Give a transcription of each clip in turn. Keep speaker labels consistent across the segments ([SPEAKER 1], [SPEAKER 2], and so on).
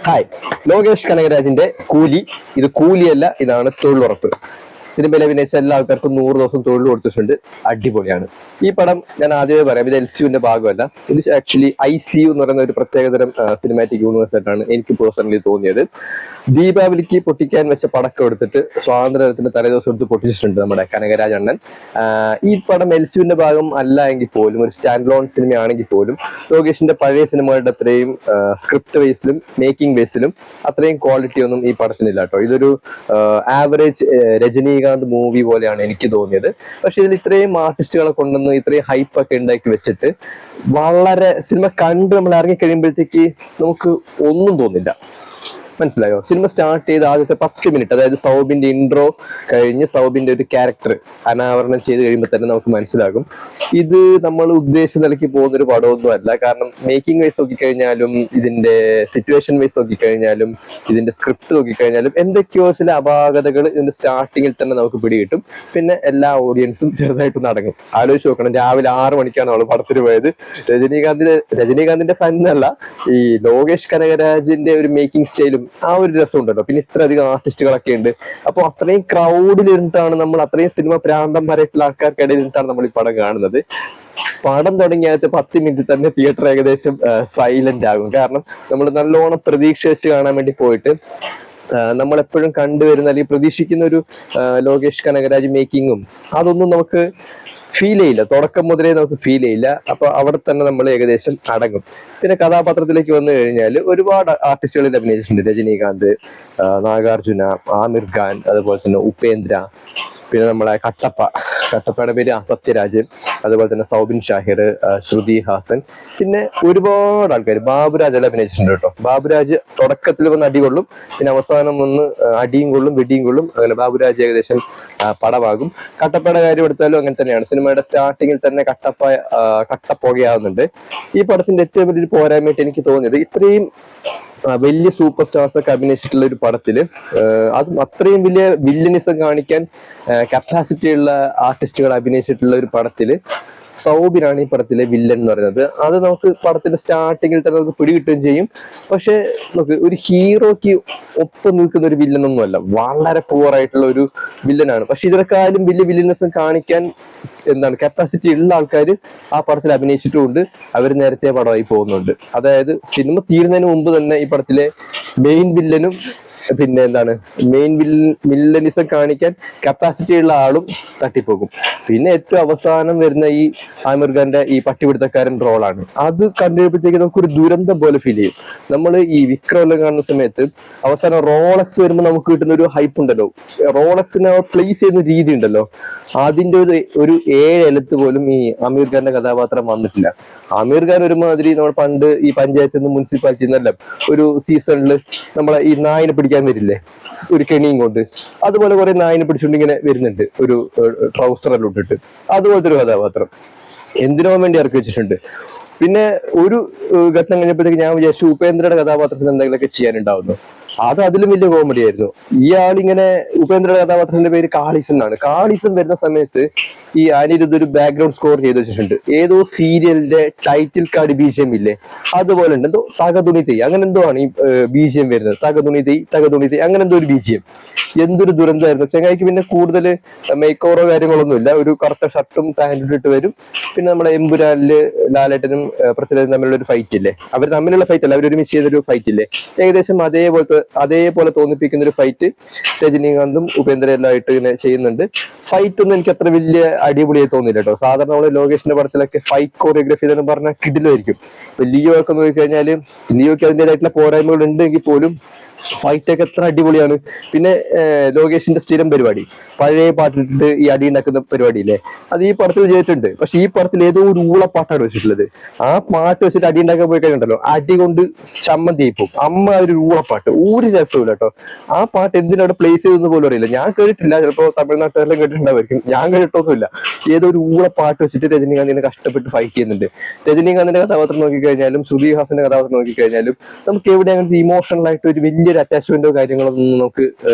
[SPEAKER 1] Hi. Lokesh കനകരാജിന്റെ കൂലി. ഇത് കൂലിയല്ല, ഇതാണ് തൊഴിലുറപ്പ്. സിനിമയിൽ അഭിനയിച്ച എല്ലാ ആൾക്കാർക്കും 100 ദിവസം തൊഴിൽ കൊടുത്തിട്ടുണ്ട്. അടിപൊളിയാണ് ഈ പടം. ഞാൻ ആദ്യമേ പറയാം, ഇത് LCUവിന്റെ ഭാഗമല്ല. ഇത് ആക്ച്വലി ICU എന്ന് പറയുന്ന ഒരു പ്രത്യേകതരം സിനിമാറ്റിക് യൂണിവേഴ്സ് ആയിട്ടാണ് എനിക്ക് പേഴ്സണലി തോന്നിയത്. ദീപാവലിക്ക് പൊട്ടിക്കാൻ വെച്ച പടക്കം എടുത്തിട്ട് സ്വാതന്ത്ര്യത്തിന് തലേദിവസം എടുത്ത് പൊട്ടിച്ചിട്ടുണ്ട് നമ്മുടെ കനകരാജ് അണ്ണൻ. ഈ പടം LCUവിന്റെ ഭാഗം അല്ല എങ്കിൽ പോലും, ഒരു സ്റ്റാൻഡ് ലോൺ സിനിമയാണെങ്കിൽ പോലും, ലോകേഷിന്റെ പഴയ സിനിമകളുടെ അത്രയും സ്ക്രിപ്റ്റ് ബേസിലും മേക്കിംഗ് ബേസിലും അത്രയും ക്വാളിറ്റി ഒന്നും ഈ പടത്തിനില്ല കേട്ടോ. ഇതൊരു ആവറേജ് രജനീകാന്ത് മൂവി പോലെയാണ് എനിക്ക് തോന്നിയത്. പക്ഷെ ഇതിൽ ഇത്രയും ആർട്ടിസ്റ്റുകളെ കൊണ്ടുവന്ന് ഇത്രയും ഹൈപ്പ് ഒക്കെ ഉണ്ടാക്കി വെച്ചിട്ട് വളരെ സിനിമ കണ്ട് നമ്മൾ ഇറങ്ങി കഴിയുമ്പോഴത്തേക്ക് നമുക്ക് ഒന്നും തോന്നില്ല. മനസ്സിലായോ? സിനിമ സ്റ്റാർട്ട് ചെയ്ത് ആദ്യത്തെ 10 മിനിറ്റ്, അതായത് സൗബിന്റെ ഇൻട്രോ കഴിഞ്ഞ് സൗബിന്റെ ഒരു ക്യാരക്ടർ അനാവരണം ചെയ്ത് കഴിയുമ്പോൾ തന്നെ നമുക്ക് മനസ്സിലാകും ഇത് നമ്മൾ ഉദ്ദേശിച്ച നിലയ്ക്ക് പോകുന്ന ഒരു പടമൊന്നും അല്ല. കാരണം മേക്കിംഗ് വൈസ് നോക്കിക്കഴിഞ്ഞാലും, ഇതിന്റെ സിറ്റുവേഷൻ വൈസ് നോക്കിക്കഴിഞ്ഞാലും, ഇതിന്റെ സ്ക്രിപ്റ്റ് നോക്കിക്കഴിഞ്ഞാലും എന്തൊക്കെയോ ചില അപാകതകൾ ഇതിന്റെ സ്റ്റാർട്ടിങ്ങിൽ തന്നെ നമുക്ക് പിടികിട്ടും. പിന്നെ എല്ലാ ഓഡിയൻസും ചെറുതായിട്ട് നടങ്ങും. ആലോചിച്ച് നോക്കണം, രാവിലെ 6 മണിക്കാണ് അവള് പടത്തിന് പോയത്. രജനീകാന്തിന്റെ ഫാൻ എന്നല്ല, ഈ ലോകേഷ് കനകരാജിന്റെ ഒരു മേക്കിംഗ് സ്റ്റൈലും ആ ഒരു രസം ഉണ്ടല്ലോ. പിന്നെ ഇത്ര അധികം ആർട്ടിസ്റ്റുകളൊക്കെ ഉണ്ട്. അപ്പൊ അത്രയും ക്രൗഡിൽ ഇരുന്നിട്ടാണ് നമ്മൾ, അത്രയും സിനിമ പ്രാന്തന്മാരായിട്ടുള്ള ആൾക്കാർക്കിടയിൽ ഇരുന്നിട്ടാണ് നമ്മൾ ഈ പടം കാണുന്നത്. പടം തുടങ്ങിയ 10 മിനിറ്റ് തന്നെ തിയേറ്റർ ഏകദേശം സൈലന്റ് ആകും. കാരണം നമ്മൾ നല്ലോണം പ്രതീക്ഷ വെച്ച് കാണാൻ വേണ്ടി പോയിട്ട് നമ്മളെപ്പോഴും കണ്ടുവരുന്ന അല്ലെങ്കിൽ പ്രതീക്ഷിക്കുന്ന ഒരു ലോകേഷ് കനകരാജ് മേക്കിങ്ങും അതൊന്നും നമുക്ക് ഫീൽ ചെയ്യില്ല. തുടക്കം മുതലേ നമുക്ക് ഫീൽ ചെയ്യില്ല. അപ്പൊ അവിടെ തന്നെ നമ്മൾ ഏകദേശം അടങ്ങും. പിന്നെ കഥാപാത്രത്തിലേക്ക് വന്നു കഴിഞ്ഞാൽ ഒരുപാട് ആർട്ടിസ്റ്റുകളിൽ അഭിനയിച്ചിട്ടുണ്ട്. രജനീകാന്ത്, നാഗാർജുന, ആമിർ ഖാൻ, അതുപോലെ തന്നെ ഉപേന്ദ്ര, പിന്നെ നമ്മളെ കട്ടപ്പയുടെ പേര് സത്യരാജ്, അതുപോലെ തന്നെ സൗബിൻ ഷാഹിർ, ശ്രുതി ഹാസൻ, പിന്നെ ഒരുപാട് ആൾക്കാർ. ബാബുരാജ് എല്ലാം അഭിനയിച്ചിട്ടുണ്ട് കേട്ടോ. ബാബുരാജ് തുടക്കത്തിൽ വന്ന് അടി കൊള്ളും, പിന്നെ അവസാനം വന്ന് അടിയും കൊള്ളും വെടിയും കൊള്ളും. അങ്ങനെ ബാബുരാജ് ഏകദേശം പടമാകും. കട്ടപ്പയുടെ കാര്യം എടുത്താലും അങ്ങനെ തന്നെയാണ്. സിനിമയുടെ സ്റ്റാർട്ടിങ്ങിൽ തന്നെ കട്ടപ്പുകയാവുന്നുണ്ട്. ഈ പടത്തിന്റെ ഏറ്റവും വലിയൊരു പോരായ്മയായിട്ട് എനിക്ക് തോന്നിയത്, ഇത്രയും വലിയ സൂപ്പർ സ്റ്റാർസ് ഒക്കെ അഭിനയിച്ചിട്ടുള്ള ഒരു പടത്തില് അതും അത്രയും വലിയ വില്ലനിസം കാണിക്കാൻ കപ്പാസിറ്റി ഉള്ള ആർട്ടിസ്റ്റുകൾ അഭിനയിച്ചിട്ടുള്ള ഒരു പടത്തില് സൗബിനാണ് ഈ പടത്തിലെ വില്ലൻ എന്ന് പറയുന്നത്. അത് നമുക്ക് പടത്തിന്റെ സ്റ്റാർട്ടിങ്ങിൽ തന്നെ നമുക്ക് പിടികിട്ടുകയും ചെയ്യും. പക്ഷെ നമുക്ക് ഒരു ഹീറോയ്ക്ക് ഒപ്പം നിൽക്കുന്ന ഒരു വില്ലനൊന്നുമല്ല, വളരെ പുവർ ആയിട്ടുള്ള ഒരു വില്ലനാണ്. പക്ഷെ ഇതിനെക്കാളും വലിയ വില്ലനസം കാണിക്കാൻ കപ്പാസിറ്റി ഉള്ള ആൾക്കാർ ആ പടത്തിൽ അഭിനയിച്ചിട്ടുമുണ്ട്. അവർ നേരത്തെ പടമായി പോകുന്നുണ്ട്. അതായത് സിനിമ തീരുന്നതിന് മുമ്പ് തന്നെ ഈ പടത്തിലെ മെയിൻ വില്ലനും പിന്നെ മെയിൻ വില്ലനിസം കാണിക്കാൻ കപ്പാസിറ്റി ഉള്ള ആളും തട്ടിപ്പോകും. പിന്നെ ഏറ്റവും അവസാനം വരുന്ന ഈ ആമിർ ഖാന്റെ ഈ പട്ടിപിടുത്തക്കാരൻ റോളാണ്. അത് കണ്ടുകഴിയുമ്പോഴത്തേക്ക് നമുക്കൊരു ദുരന്തം പോലെ ഫീൽ ചെയ്യും. നമ്മൾ ഈ വിക്രമെല്ലാം കാണുന്ന സമയത്ത് അവസാനം റോളക്സ് വരുമ്പോൾ നമുക്ക് കിട്ടുന്ന ഒരു ഹൈപ്പ് ഉണ്ടല്ലോ, റോളക്സിനെ പ്ലേസ് ചെയ്യുന്ന രീതി ഉണ്ടല്ലോ, അതിന്റെ ഒരു 7 എഴുത്ത് പോലും ഈ ആമിർ ഖാന്റെ കഥാപാത്രം വന്നിട്ടില്ല. ആമിർ ഖാൻ ഒരുമാതിരി നമ്മൾ പണ്ട് ഈ പഞ്ചായത്തിൽ നിന്ന് മുനിസിപ്പാലിറ്റി നിന്നെല്ലാം ഒരു സീസണിൽ നമ്മളെ ഈ നായിനെ പിടിക്കാൻ വരില്ലേ, ഒരു കെണിയും കൊണ്ട്, അതുപോലെ കുറെ നായിനെ പിടിച്ചുകൊണ്ട് ഇങ്ങനെ വരുന്നുണ്ട്, ഒരു ട്രൗസറെല്ലാം ഇട്ടിട്ട്. അതുപോലത്തെ ഒരു കഥാപാത്രം എന്തിനോ വേണ്ടി ഇറക്കി വെച്ചിട്ടുണ്ട്. പിന്നെ ഒരു ഘട്ടം കഴിഞ്ഞപ്പോഴത്തേക്ക് ഞാൻ വിചാരിച്ചു ഉപേന്ദ്രയുടെ കഥാപാത്രത്തിന് എന്തെങ്കിലുമൊക്കെ ചെയ്യാനുണ്ടാവുന്നു. അത് അതിലും വലിയ കോമഡി ആയിരുന്നു. ഇയാളിങ്ങനെ, ഉപേന്ദ്രയുടെ കഥാപാത്രത്തിന്റെ പേര് കാളിസൻ എന്നാണ്. കാളിസൻ വരുന്ന സമയത്ത് ഈ അനിരുദ്ധ് ഒരു ബാക്ക്ഗ്രൗണ്ട് സ്കോർ ചെയ്ത് വെച്ചിട്ടുണ്ട്. ഏതോ സീരിയലിന്റെ ടൈറ്റിൽ കാർഡ് BGM ഇല്ലേ, അതുപോലെ ഉണ്ട്. എന്തോ തകതുണി തെയ് അങ്ങനെ എന്തോ ആണ് ഈ BGM വരുന്നത്. തകതുണി തെയ് അങ്ങനെ എന്തോ ഒരു BGM. എന്തൊരു ദുരന്തമായിരുന്നു ചെങ്ങായിക്ക്. പിന്നെ കൂടുതൽ മേക്ക് ഓവറോ കാര്യങ്ങളൊന്നുമില്ല. ഒരു കറുത്ത ഷർട്ടും പാന്റും ഇട്ട് വരും. പിന്നെ നമ്മുടെ എമ്പുരാനില് ലാലേട്ടനും പൃഥ്വിരാജും തമ്മിലുള്ള ഒരു ഫൈറ്റ് ഇല്ലേ, അവർ തമ്മിലുള്ള ഫൈറ്റ് അല്ല, അവർ ഒരുമിച്ച് ചെയ്തൊരു ഫൈറ്റ് ഇല്ലേ, ഏകദേശം അതേപോലെ തോന്നിപ്പിക്കുന്ന ഒരു ഫൈറ്റ് രജനീകാന്തും ഉപേന്ദ്രയെല്ലാം ആയിട്ട് ഇങ്ങനെ ചെയ്യുന്നുണ്ട്. ഫൈറ്റ് ഒന്നും എനിക്ക് അത്ര വലിയ അടിപൊളിയായി തോന്നില്ല കേട്ടോ. സാധാരണ നമ്മള് ലോകേഷിന്റെ പടത്തിലൊക്കെ ഫൈറ്റ് കോറിയോഗ്രഫി എന്ന് പറഞ്ഞാൽ കിടിലായിരിക്കും. ഇപ്പൊ ലിയോ ഒക്കെ നോക്കിക്കഴിഞ്ഞാല് ലിയോക്ക് അതിൻ്റെതായിട്ടുള്ള പോരായ്മകൾ ഉണ്ടെങ്കിൽ പോലും ഫൈറ്റ് ഒക്കെ എത്ര അടിപൊളിയാണ്. പിന്നെ ലോകേഷിന്റെ സ്ഥിരം പരിപാടി, പഴയ പാട്ടിട്ട് ഈ അടി ഉണ്ടാക്കുന്ന പരിപാടിയില്ലേ, അത് ഈ പടത്തിൽ ചെയ്തിട്ടുണ്ട്. പക്ഷെ ഈ പടത്തിൽ ഏതോ ഒരു ഊളപ്പാട്ടാണ് വെച്ചിട്ടുള്ളത്. ആ പാട്ട് വെച്ചിട്ട് അടി ഉണ്ടാക്കാൻ പോയി കഴിഞ്ഞിട്ടുണ്ടല്ലോ, അടി കൊണ്ട് ചമ്മന്തി പോകും. അമ്മ ഒരു ഊളപ്പാട്ട്, ഒരു രസമില്ല കേട്ടോ. ആ പാട്ട് എന്തിനവിടെ പ്ലേസ് ചെയ്തെന്ന് പോലും അറിയില്ല. ഞാൻ കേട്ടിട്ടില്ല, ചിലപ്പോ തമിഴ്നാട്ടുകാരെല്ലാം കേട്ടിട്ടുണ്ടായിരിക്കും, ഞാൻ കേട്ടിട്ടൊന്നുമില്ല. ഏതോ ഒരു ഊളപ്പാട്ട് വെച്ചിട്ട് രജനീകാന്തിനെ കഷ്ടപ്പെട്ട് ഫൈറ്റ് ചെയ്യുന്നുണ്ട്. രജനീകാന്തിന്റെ കഥാപാത്രം നോക്കിക്കഴിഞ്ഞാലും ശ്രുതി ഹാസന്റെ കഥാപാത്രം നോക്കിക്കഴിഞ്ഞാലും നമുക്ക് എവിടെ അങ്ങനത്തെ ഇമോഷണൽ ആയിട്ട് ഒരു വലിയ വലിയൊരു അറ്റാച്ച്മെന്റോ കാര്യങ്ങളൊന്നും നമുക്ക്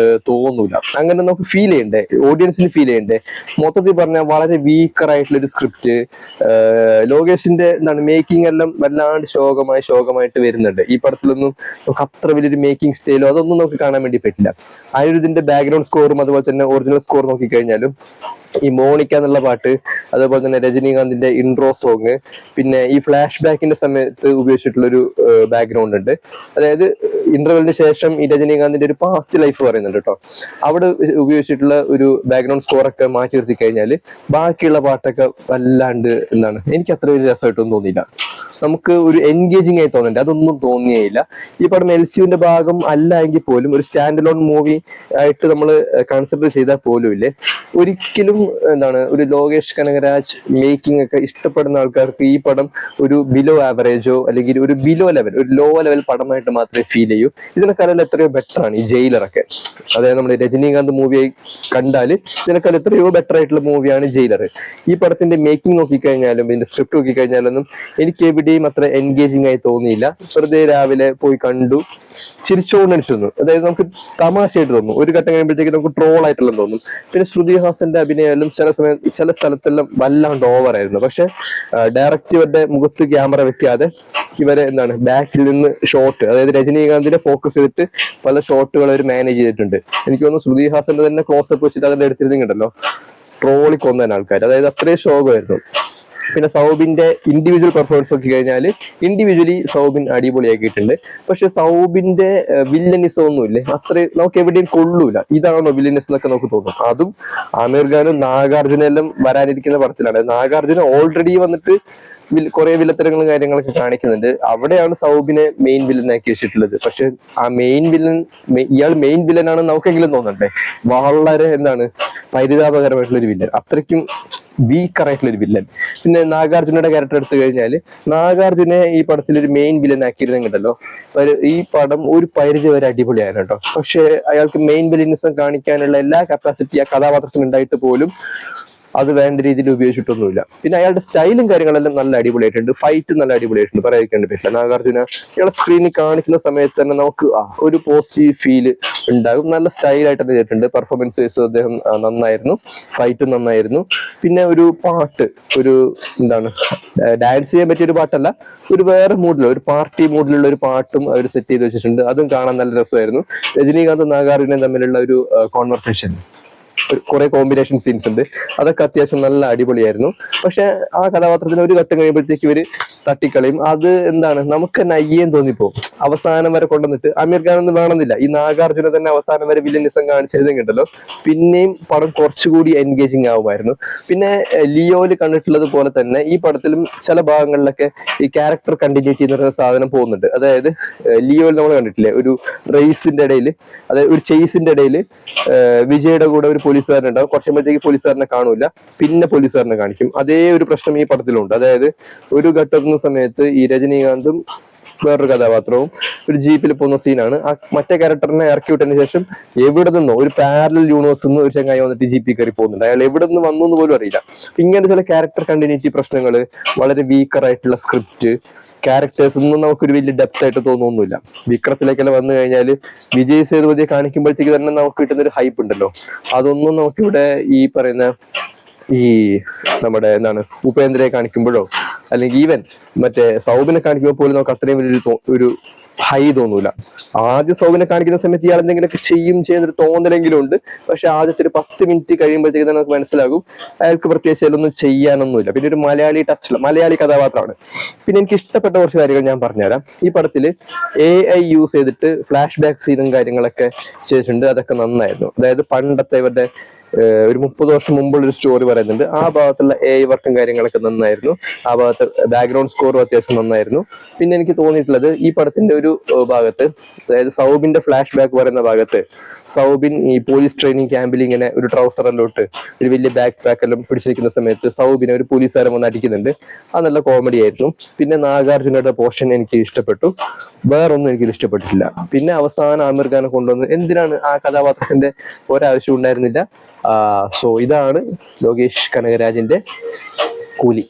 [SPEAKER 1] തോന്നൂല. അങ്ങനെ നമുക്ക് ഫീൽ ചെയ്യണ്ടേ, ഓഡിയൻസിന് ഫീൽ ചെയ്യണ്ടേ. മൊത്തത്തിൽ പറഞ്ഞാൽ വളരെ വീക്കർ ആയിട്ടുള്ള ഒരു സ്ക്രിപ്റ്റ്. ലോകേഷിന്റെ എന്താണ് മേക്കിംഗ് എല്ലാം വല്ലാണ്ട് ശോകമായിട്ട് വരുന്നുണ്ട്. ഈ പടത്തിലൊന്നും നമുക്ക് അത്ര വലിയൊരു മേക്കിംഗ് സ്റ്റൈലോ അതൊന്നും നമുക്ക് കാണാൻ വേണ്ടി പറ്റില്ല. ആയുർവേദിന്റെ ബാക്ക്ഗ്രൗണ്ട് സ്കോറും അതുപോലെ തന്നെ ഒറിജിനൽ സ്കോർ നോക്കിക്കഴിഞ്ഞാലും ഈ മോണിക്ക എന്നുള്ള പാട്ട്, അതുപോലെ തന്നെ രജനീകാന്തിന്റെ ഇൻട്രോ സോങ്, പിന്നെ ഈ ഫ്ലാഷ് ബാക്കിന്റെ സമയത്ത് ഉപയോഗിച്ചിട്ടുള്ള ഒരു ബാക്ക്ഗ്രൗണ്ട് ഉണ്ട്. അതായത് ഇന്റർവെല്ലിന് ശേഷം ഈ രജനീകാന്തിന്റെ ഒരു പാസ്റ്റ് ലൈഫ് പറയുന്നുണ്ട് കേട്ടോ. അവിടെ ഉപയോഗിച്ചിട്ടുള്ള ഒരു ബാക്ക്ഗ്രൗണ്ട് സ്കോർ ഒക്കെ മാറ്റി നിർത്തി കഴിഞ്ഞാൽ ബാക്കിയുള്ള പാട്ടൊക്കെ വല്ലാണ്ട് എന്താണ് എനിക്ക് അത്ര ഒരു രസമായിട്ടൊന്നും തോന്നിയില്ല. നമുക്ക് ഒരു എൻഗേജിങ് ആയി തോന്നണ്ടേ, അതൊന്നും തോന്നിയേയില്ല. ഈ പടം എൽസിയുടെ ഭാഗം അല്ല എങ്കിൽ പോലും ഒരു സ്റ്റാൻഡ് ലോൺ മൂവി ആയിട്ട് നമ്മൾ കൺസിഡർ ചെയ്താൽ പോലും ഇല്ലേ, ഒരിക്കലും എന്താണ് ഒരു ലോകേഷ് കനകരാജ് മേക്കിംഗ് ഒക്കെ ഇഷ്ടപ്പെടുന്ന ആൾക്കാർക്ക് ഈ പടം ഒരു ബിലോ ആവറേജോ അല്ലെങ്കിൽ ഒരു ബിലോ ലെവൽ, ഒരു ലോ ലെവൽ പടമായിട്ട് മാത്രമേ ഫീൽ ചെയ്യൂ. ഇതിനെക്കാളും എത്രയോ ബെറ്റർ ആണ് ഈ ജയിലറൊക്കെ. അതായത് നമ്മുടെ രജനീകാന്ത് മൂവിയായി കണ്ടാൽ ഇതിനേക്കാൾ എത്രയോ ബെറ്റർ ആയിട്ടുള്ള മൂവിയാണ് ജയിലർ. ഈ പടത്തിന്റെ മേക്കിംഗ് നോക്കിക്കഴിഞ്ഞാലും ഇതിന്റെ സ്ക്രിപ്റ്റ് നോക്കിക്കഴിഞ്ഞാലൊന്നും എനിക്ക് എവിടെയും അത്ര എൻഗേജിങ് ആയി തോന്നിയില്ല. വെറുതെ രാവിലെ പോയി കണ്ടു, ചിരിച്ചോണ്ട് എനിക്ക് തോന്നുന്നു. അതായത് നമുക്ക് തമാശയായിട്ട് തോന്നും, ഒരു ഘട്ടം കഴിയുമ്പോഴത്തേക്ക് നമുക്ക് ട്രോൾ ആയിട്ടുള്ള തോന്നും. പിന്നെ ശ്രുതി ഹാസന്റെ അഭിനയം ചില സ്ഥലത്തെല്ലാം വല്ലാണ്ട് ഓവറായിരുന്നു. പക്ഷെ ഡയറക്റ്റ് ഇവരുടെ മുഖത്ത് ക്യാമറ വെക്കാതെ ഇവരെ എന്താണ് ബാക്കിൽ നിന്ന് ഷോട്ട്, അതായത് രജനീകാന്തിനെ ഫോക്കസ് ചെയ്തിട്ട് പല ഷോട്ടുകൾ അവർ മാനേജ് ചെയ്തിട്ടുണ്ട്. എനിക്ക് തോന്നുന്നു ശ്രുതി ഹാസന്റെ തന്നെ ക്ലോസപ്പ് വെച്ചിട്ട് അതിന്റെ എടുത്തിരുന്നുണ്ടല്ലോ, ട്രോളി കൊന്നതിന് ആൾക്കാർ. അതായത് അത്രയും ശോകമായിരുന്നു. പിന്നെ സൗബിന്റെ ഇൻഡിവിജ്വൽ പെർഫോമൻസ് നോക്കി കഴിഞ്ഞാൽ ഇൻഡിവിജ്വലി സൗബിൻ അടിപൊളിയാക്കിയിട്ടുണ്ട്. പക്ഷെ സൗബിന്റെ വില്ലനിസം ഒന്നുമില്ലേ, അത്രയും നമുക്ക് എവിടെയും കൊള്ളൂല. ഇതാണോ വില്ലനിസം എന്നൊക്കെ നമുക്ക് തോന്നും. അതും ആമിർ ഖാനും നാഗാർജുന എല്ലാം വരാനിരിക്കുന്ന പടത്തിലാണ്. നാഗാർജുന ഓൾറെഡി വന്നിട്ട് കുറെ വില്ലത്തരങ്ങളും കാര്യങ്ങളൊക്കെ കാണിക്കുന്നുണ്ട്. അവിടെയാണ് സൗബിനെ മെയിൻ വില്ലനാക്കി വെച്ചിട്ടുള്ളത്. പക്ഷെ ആ മെയിൻ വില്ലൻ, ഇയാൾ മെയിൻ വില്ലനാണെന്ന് നമുക്കെങ്കിലും തോന്നണ്ടേ. വളരെ എന്താണ് പരിതാപകരമായിട്ടുള്ള ഒരു വില്ലൻ, അത്രയ്ക്കും വീക്കർ ആയിട്ടുള്ള ഒരു വില്ലൻ. പിന്നെ നാഗാർജുനയുടെ ക്യാരക്ടർ എടുത്തു കഴിഞ്ഞാൽ നാഗാർജുനെ ഈ പടത്തിൽ ഒരു മെയിൻ വില്ലൻ ആക്കിയിരുന്നെങ്കിലോ ഈ പടം ഒരു പരിധി വരെ അടിപൊളിയാണ് കേട്ടോ. പക്ഷെ അയാൾക്ക് മെയിൻ വില്ലനിസം കാണിക്കാനുള്ള എല്ലാ കപ്പാസിറ്റി ആ കഥാപാത്രത്തിന് ഉണ്ടായിട്ട് പോലും അത് വേണ്ട രീതിയിൽ ഉപയോഗിച്ചിട്ടൊന്നുമില്ല. പിന്നെ അയാളുടെ സ്റ്റൈലും കാര്യങ്ങളെല്ലാം നല്ല അടിപൊളിയായിട്ടുണ്ട്, ഫൈറ്റ് നല്ല അടിപൊളിയായിട്ടുണ്ട്, പറയാതിരിക്കേണ്ട പറ്റില്ല. നാഗാർജുന ഇയാളെ സ്ക്രീനിൽ കാണിക്കുന്ന സമയത്ത് തന്നെ നമുക്ക് ഒരു പോസിറ്റീവ് ഫീല് ഉണ്ടാകും. നല്ല സ്റ്റൈലായിട്ട് തന്നെ ചെയ്തിട്ടുണ്ട്. പെർഫോമൻസ് വൈസ് അദ്ദേഹം നന്നായിരുന്നു, ഫൈറ്റും നന്നായിരുന്നു. പിന്നെ ഒരു പാട്ട്, ഒരു എന്താണ് ഡാൻസ് ചെയ്യാൻ പറ്റിയ ഒരു പാട്ടല്ല, ഒരു വേറെ മൂഡിലുള്ള ഒരു പാർട്ടി മൂഡിലുള്ള ഒരു പാട്ടും അവർ സെറ്റ് ചെയ്ത് വെച്ചിട്ടുണ്ട്. അതും കാണാൻ നല്ല രസമായിരുന്നു. രജനീകാന്ത് നാഗാർജുനയും തമ്മിലുള്ള ഒരു കോൺവെർസേഷൻ, കുറെ കോമ്പിനേഷൻ സീൻസ് ഉണ്ട്, അതൊക്കെ അത്യാവശ്യം നല്ല അടിപൊളിയായിരുന്നു. പക്ഷെ ആ കഥാപാത്രത്തിന് ഒരു ഘട്ടം കഴിയുമ്പോഴത്തേക്ക് ഇവര് തട്ടിക്കളയും. അത് എന്താണ് നമുക്ക് തന്നെ അയ്യേം തോന്നിപ്പോവും. അവസാനം വരെ കൊണ്ടുവന്നിട്ട് അമീർ ഖാൻ ഒന്നും വേണമെന്നില്ല, ഈ നാഗാർജുന തന്നെ അവസാനം വരെ വില്ലനിസം കാണിച്ചതുണ്ടല്ലോ, പിന്നെയും പടം കുറച്ചുകൂടി എൻഗേജിങ് ആവുമായിരുന്നു. പിന്നെ ലിയോയില് കണ്ടിട്ടുള്ളത് പോലെ തന്നെ ഈ പടത്തിലും ചില ഭാഗങ്ങളിലൊക്കെ ഈ ക്യാരക്ടർ കണ്ടിന്യൂറ്റി എന്ന് പറയുന്ന സാധനം പോകുന്നുണ്ട്. അതായത് ലിയോയിൽ നമ്മൾ കണ്ടിട്ടില്ലേ, ഒരു റേസിന്റെ ഇടയിൽ, അതായത് ഒരു ചേസിന്റെ ഇടയിൽ വിജയുടെ കൂടെ ഒരു പോലീസുകാരൻ ഉണ്ടാവും. കുറച്ചുമ്പോഴത്തേക്ക് പോലീസുകാരനെ കാണൂല, പിന്നെ പോലീസുകാരനെ കാണിക്കും. അതേ ഒരു പ്രശ്നം ഈ പടത്തിലുണ്ട്. അതായത് ഒരു ഘട്ടത്തുന്ന സമയത്ത് ഈ രജനീകാന്തും വേറൊരു കഥാപാത്രവും ഒരു ജീപ്പിൽ പോകുന്ന സീനാണ്. ആ മറ്റേ ക്യാരക്ടറിനെ ഇറക്കി വിട്ടതിന് ശേഷം എവിടെ നിന്നോ ഒരു പാരലൽ യൂണിവേഴ്സിൽ നിന്ന് ഒരു ചങ്ങായി വന്നിട്ട് ജീപ്പിൽ കയറി പോകുന്നുണ്ട്. അയാൾ എവിടെ നിന്ന് വന്നു എന്ന് പോലും അറിയില്ല. ഇങ്ങനെ ചില ക്യാരക്ടർ കണ്ടിന്യൂറ്റി പ്രശ്നങ്ങൾ, വളരെ വീക്കർ ആയിട്ടുള്ള സ്ക്രിപ്റ്റ്, ക്യാരക്ടേഴ്സ് ഒന്നും നമുക്കൊരു വലിയ ഡെപ്ത് ആയിട്ട് തോന്നുന്നില്ല. വിക്രത്തിലേക്കെല്ലാം വന്നു കഴിഞ്ഞാൽ വിജയ് സേതുപതിയെ കാണിക്കുമ്പോഴത്തേക്ക് തന്നെ നമുക്ക് കിട്ടുന്ന ഒരു ഹൈപ്പ് ഉണ്ടല്ലോ, അതൊന്നും നമുക്കിവിടെ ഈ പറയുന്ന ഈ നമ്മുടെ എന്താണ് ഉപേന്ദ്രയെ കാണിക്കുമ്പോഴോ അല്ലെങ്കിൽ ഈവൻ മറ്റേ സൗബിനെ കാണിക്കുമ്പോൾ പോലും നമുക്ക് അത്രയും വലിയൊരു ഹൈ തോന്നൂല. ആദ്യം സൗബിനെ കാണിക്കുന്ന സമയത്ത് ഇയാൾ എന്തെങ്കിലുമൊക്കെ ചെയ്യുന്നൊരു തോന്നലെങ്കിലും ഉണ്ട്. പക്ഷെ ആദ്യത്തെ ഒരു 10 മിനിറ്റ് കഴിയുമ്പോഴത്തേക്ക് തന്നെ നമുക്ക് മനസ്സിലാകും അയാൾക്ക് പ്രത്യേകിച്ച് അതിലൊന്നും ചെയ്യാനൊന്നുമില്ല. പിന്നെ ഒരു മലയാളി ടച്ചുള്ള മലയാളി കഥാപാത്രമാണ്. പിന്നെ എനിക്ക് ഇഷ്ടപ്പെട്ട കുറച്ച് കാര്യങ്ങൾ ഞാൻ പറഞ്ഞുതരാം. ഈ പടത്തിൽ AI യൂസ് ചെയ്തിട്ട് ഫ്ലാഷ് ബാക്ക് സീനും കാര്യങ്ങളൊക്കെ ചെയ്തിട്ടുണ്ട്. അതൊക്കെ നന്നായിരുന്നു. അതായത് പണ്ടത്തെ ഇവരുടെ ഒരു 30 വർഷം മുമ്പുള്ള ഒരു സ്റ്റോറി പറയുന്നുണ്ട്. ആ ഭാഗത്തുള്ള AI വർക്കും കാര്യങ്ങളൊക്കെ നന്നായിരുന്നു. ആ ഭാഗത്ത് ബാക്ക്ഗ്രൗണ്ട് സ്കോറും അത്യാവശ്യം നന്നായിരുന്നു. പിന്നെ എനിക്ക് തോന്നിയിട്ടുള്ളത് ഈ പടത്തിന്റെ ഒരു ഭാഗത്ത്, അതായത് സൗബിന്റെ ഫ്ലാഷ് ബാക്ക് പറയുന്ന ഭാഗത്ത് സൗബിൻ ഈ പോലീസ് ട്രെയിനിങ് ക്യാമ്പിൽ ഇങ്ങനെ ഒരു ട്രൗസർ എല്ലാം ഇട്ട് ഒരു വലിയ ബാക്ക് പാക്ക് എല്ലാം പിടിച്ചിരിക്കുന്ന സമയത്ത് സൗബിനെ ഒരു പോലീസുകാരൻ വന്ന് അടിക്കുന്നുണ്ട്. അത് നല്ല കോമഡി ആയിരുന്നു. പിന്നെ നാഗാർജുനയുടെ പോർഷൻ എനിക്ക് ഇഷ്ടപ്പെട്ടു, വേറൊന്നും എനിക്ക് ഇഷ്ടപ്പെട്ടിട്ടില്ല. പിന്നെ അവസാനം ആമിർ ഖാനെ കൊണ്ടുവന്ന് എന്തിനാണ് ആ കഥാപാത്രത്തിന്റെ ഒരാവശ്യം ഉണ്ടായിരുന്നില്ല. സോ ഇതാണ് ലോകേഷ് കനകരാജിന്റെ കൂലി.